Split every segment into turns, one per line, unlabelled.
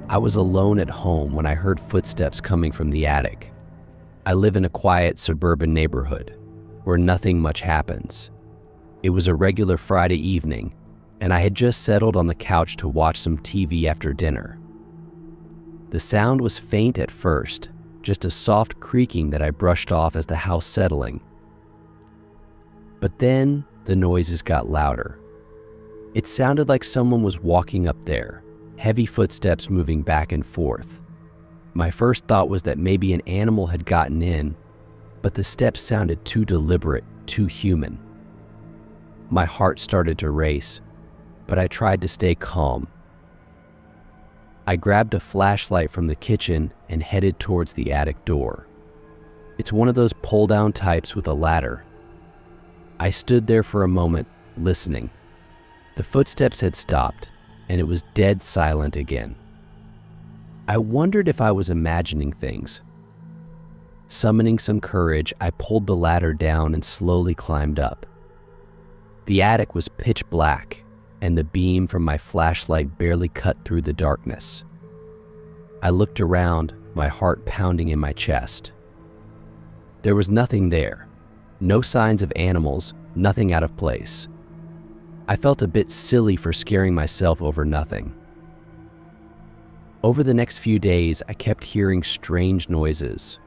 I was alone at home when I heard footsteps coming from the attic. I live in a quiet suburban neighborhood where nothing much happens. It was a regular Friday evening, and I had just settled on the couch to watch some TV after dinner. The sound was faint at first, just a soft creaking that I brushed off as the house settling. But then the noises got louder. It sounded like someone was walking up there, heavy footsteps moving back and forth. My first thought was that maybe an animal had gotten in, but the steps sounded too deliberate, too human. My heart started to race, but I tried to stay calm. I grabbed a flashlight from the kitchen and headed towards the attic door. It's one of those pull-down types with a ladder. I stood there for a moment, listening. The footsteps had stopped, and it was dead silent again. I wondered if I was imagining things. Summoning some courage, I pulled the ladder down and slowly climbed up. The attic was pitch black, and the beam from my flashlight barely cut through the darkness. I looked around, my heart pounding in my chest. There was nothing there. No signs of animals, nothing out of place. I felt a bit silly for scaring myself over nothing. Over the next few days, I kept hearing strange noises.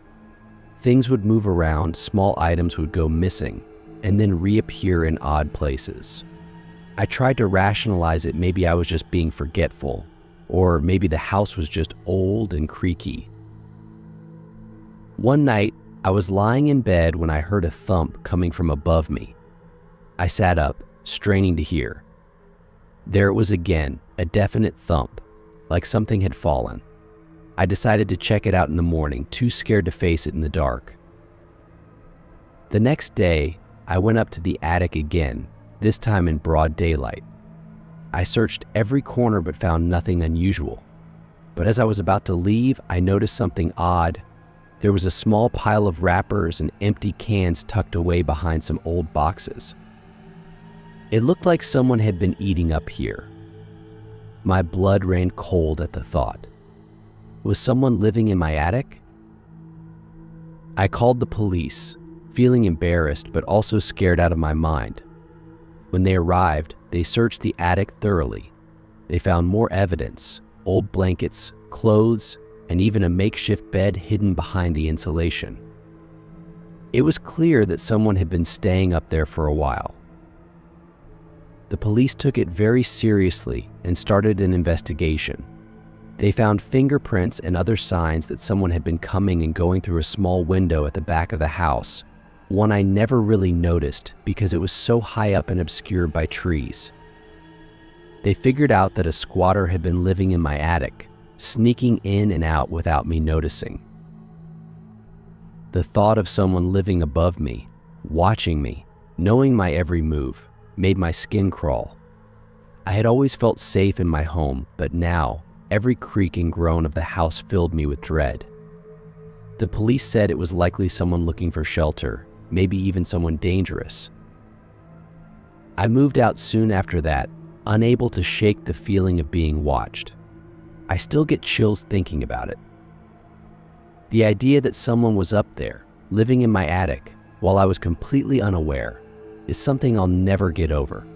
Things would move around, small items would go missing, and then reappear in odd places. I tried to rationalize it. Maybe I was just being forgetful, or maybe the house was just old and creaky. One night, I was lying in bed when I heard a thump coming from above me. I sat up, straining to hear. There it was again, a definite thump, like something had fallen. I decided to check it out in the morning, too scared to face it in the dark. The next day, I went up to the attic again, this time in broad daylight. I searched every corner but found nothing unusual. But as I was about to leave, I noticed something odd. There was a small pile of wrappers and empty cans tucked away behind some old boxes. It looked like someone had been eating up here. My blood ran cold at the thought. Was someone living in my attic? I called the police, feeling embarrassed but also scared out of my mind. When they arrived, they searched the attic thoroughly. They found more evidence, old blankets, clothes, and even a makeshift bed hidden behind the insulation. It was clear that someone had been staying up there for a while. The police took it very seriously and started an investigation. They found fingerprints and other signs that someone had been coming and going through a small window at the back of the house, one I never really noticed because it was so high up and obscured by trees. They figured out that a squatter had been living in my attic, sneaking in and out without me noticing. The thought of someone living above me, watching me, knowing my every move, made my skin crawl. I had always felt safe in my home, but now, every creak and groan of the house filled me with dread. The police said it was likely someone looking for shelter, maybe even someone dangerous. I moved out soon after that, unable to shake the feeling of being watched. I still get chills thinking about it. The idea that someone was up there, living in my attic, while I was completely unaware, is something I'll never get over.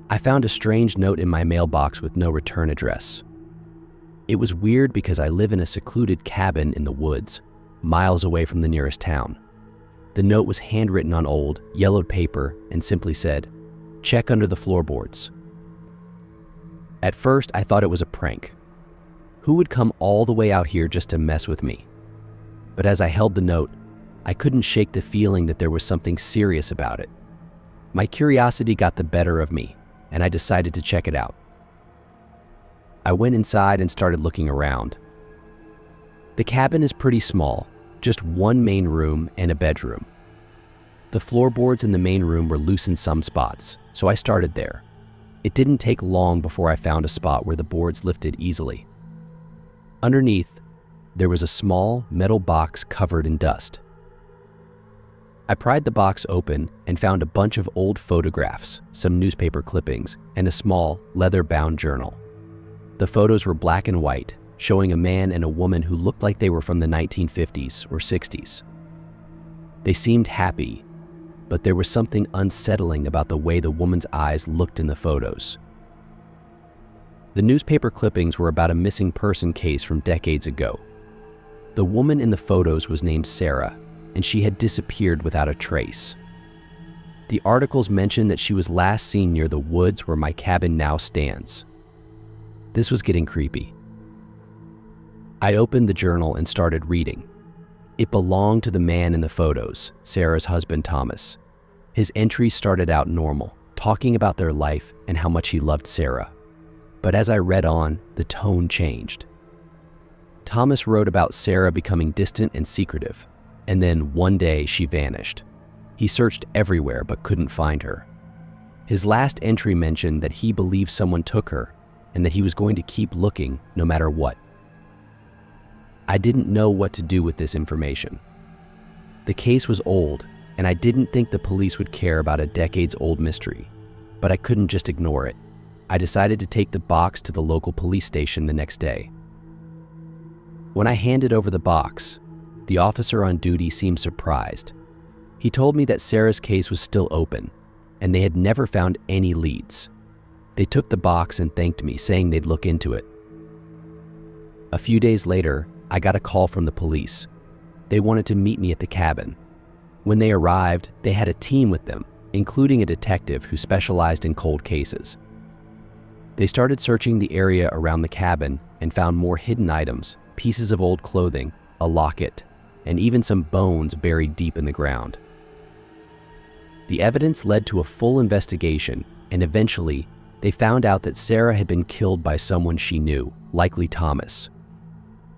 I found a strange note in my mailbox with no return address. It was weird because I live in a secluded cabin in the woods, miles away from the nearest town. The note was handwritten on old, yellowed paper and simply said, "Check under the floorboards." At first, I thought it was a prank. Who would come all the way out here just to mess with me? But as I held the note, I couldn't shake the feeling that there was something serious about it. My curiosity got the better of me, and I decided to check it out. I went inside and started looking around. The cabin is pretty small, just one main room and a bedroom. The floorboards in the main room were loose in some spots, so I started there. It didn't take long before I found a spot where the boards lifted easily. Underneath, there was a small metal box covered in dust. I pried the box open and found a bunch of old photographs, some newspaper clippings, and a small, leather-bound journal. The photos were black and white, showing a man and a woman who looked like they were from the 1950s or 60s. They seemed happy, but there was something unsettling about the way the woman's eyes looked in the photos. The newspaper clippings were about a missing person case from decades ago. The woman in the photos was named Sarah, and she had disappeared without a trace. The articles mentioned that she was last seen near the woods where my cabin now stands. This was getting creepy. I opened the journal and started reading. It belonged to the man in the photos, Sarah's husband Thomas. His entries started out normal, talking about their life and how much he loved Sarah. But as I read on, the tone changed. Thomas wrote about Sarah becoming distant and secretive, and then one day she vanished. He searched everywhere but couldn't find her. His last entry mentioned that he believed someone took her and that he was going to keep looking no matter what. I didn't know what to do with this information. The case was old, and I didn't think the police would care about a decades-old mystery, but I couldn't just ignore it. I decided to take the box to the local police station the next day. When I handed over the box, the officer on duty seemed surprised. He told me that Sarah's case was still open, and they had never found any leads. They took the box and thanked me, saying they'd look into it. A few days later, I got a call from the police. They wanted to meet me at the cabin. When they arrived, they had a team with them, including a detective who specialized in cold cases. They started searching the area around the cabin and found more hidden items, pieces of old clothing, a locket, and even some bones buried deep in the ground. The evidence led to a full investigation, and eventually, they found out that Sarah had been killed by someone she knew, likely Thomas.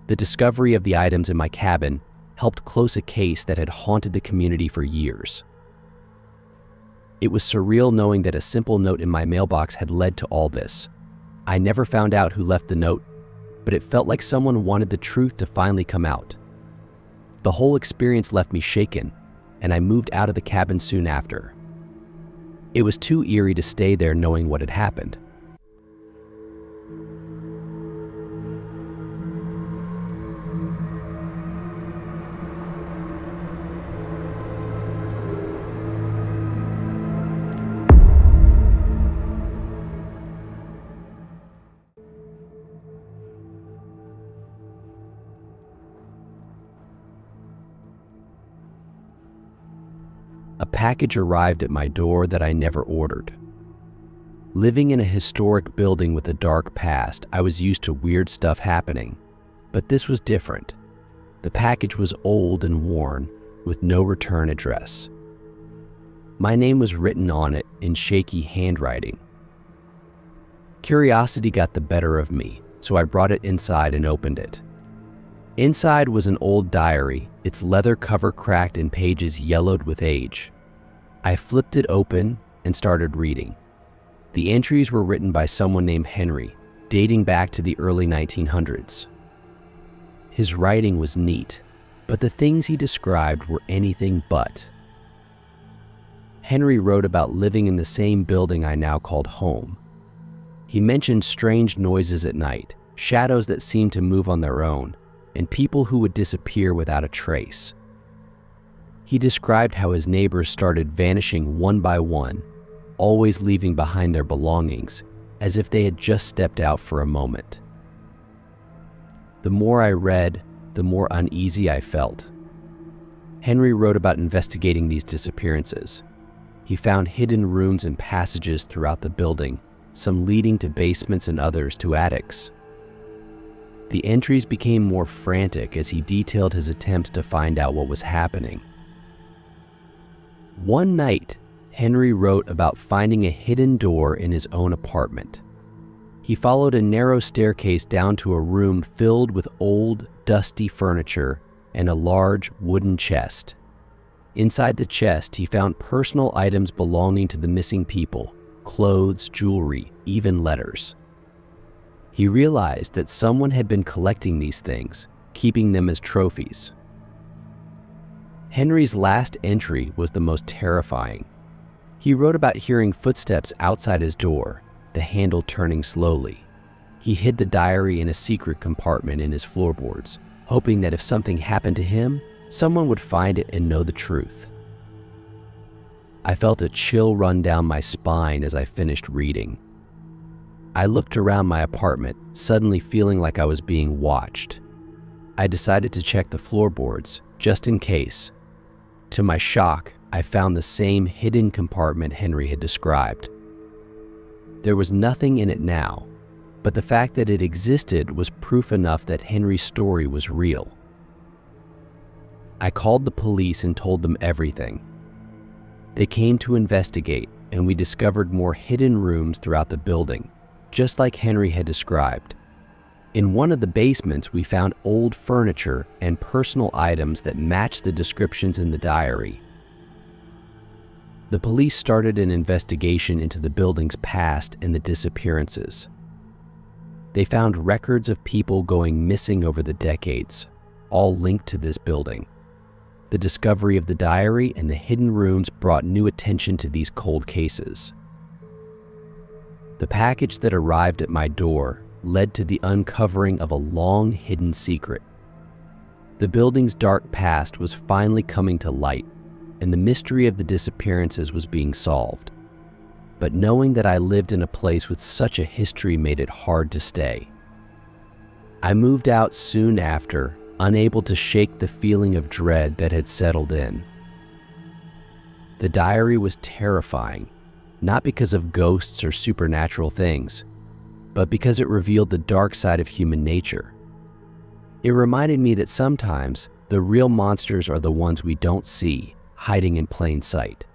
The discovery of the items in my cabin helped close a case that had haunted the community for years. It was surreal knowing that a simple note in my mailbox had led to all this. I never found out who left the note, but it felt like someone wanted the truth to finally come out. The whole experience left me shaken, and I moved out of the cabin soon after. It was too eerie to stay there knowing what had happened. A package arrived at my door that I never ordered. Living in a historic building with a dark past, I was used to weird stuff happening, but this was different. The package was old and worn, with no return address. My name was written on it in shaky handwriting. Curiosity got the better of me, so I brought it inside and opened it. Inside was an old diary, its leather cover cracked and pages yellowed with age. I flipped it open and started reading. The entries were written by someone named Henry, dating back to the early 1900s. His writing was neat, but the things he described were anything but. Henry wrote about living in the same building I now called home. He mentioned strange noises at night, shadows that seemed to move on their own, and people who would disappear without a trace. He described how his neighbors started vanishing one by one, always leaving behind their belongings, as if they had just stepped out for a moment. The more I read, the more uneasy I felt. Henry wrote about investigating these disappearances. He found hidden rooms and passages throughout the building, some leading to basements and others to attics. The entries became more frantic as he detailed his attempts to find out what was happening. One night, Henry wrote about finding a hidden door in his own apartment. He followed a narrow staircase down to a room filled with old, dusty furniture and a large wooden chest. Inside the chest, he found personal items belonging to the missing people, clothes, jewelry, even letters. He realized that someone had been collecting these things, keeping them as trophies. Henry's last entry was the most terrifying. He wrote about hearing footsteps outside his door, the handle turning slowly. He hid the diary in a secret compartment in his floorboards, hoping that if something happened to him, someone would find it and know the truth. I felt a chill run down my spine as I finished reading. I looked around my apartment, suddenly feeling like I was being watched. I decided to check the floorboards, just in case. To my shock, I found the same hidden compartment Henry had described. There was nothing in it now, but the fact that it existed was proof enough that Henry's story was real. I called the police and told them everything. They came to investigate, and we discovered more hidden rooms throughout the building, just like Henry had described. In one of the basements, we found old furniture and personal items that matched the descriptions in the diary. The police started an investigation into the building's past and the disappearances. They found records of people going missing over the decades, all linked to this building. The discovery of the diary and the hidden rooms brought new attention to these cold cases. The package that arrived at my door led to the uncovering of a long hidden secret. The building's dark past was finally coming to light, and the mystery of the disappearances was being solved. But knowing that I lived in a place with such a history made it hard to stay. I moved out soon after, unable to shake the feeling of dread that had settled in. The diary was terrifying, not because of ghosts or supernatural things, but because it revealed the dark side of human nature. It reminded me that sometimes the real monsters are the ones we don't see, hiding in plain sight.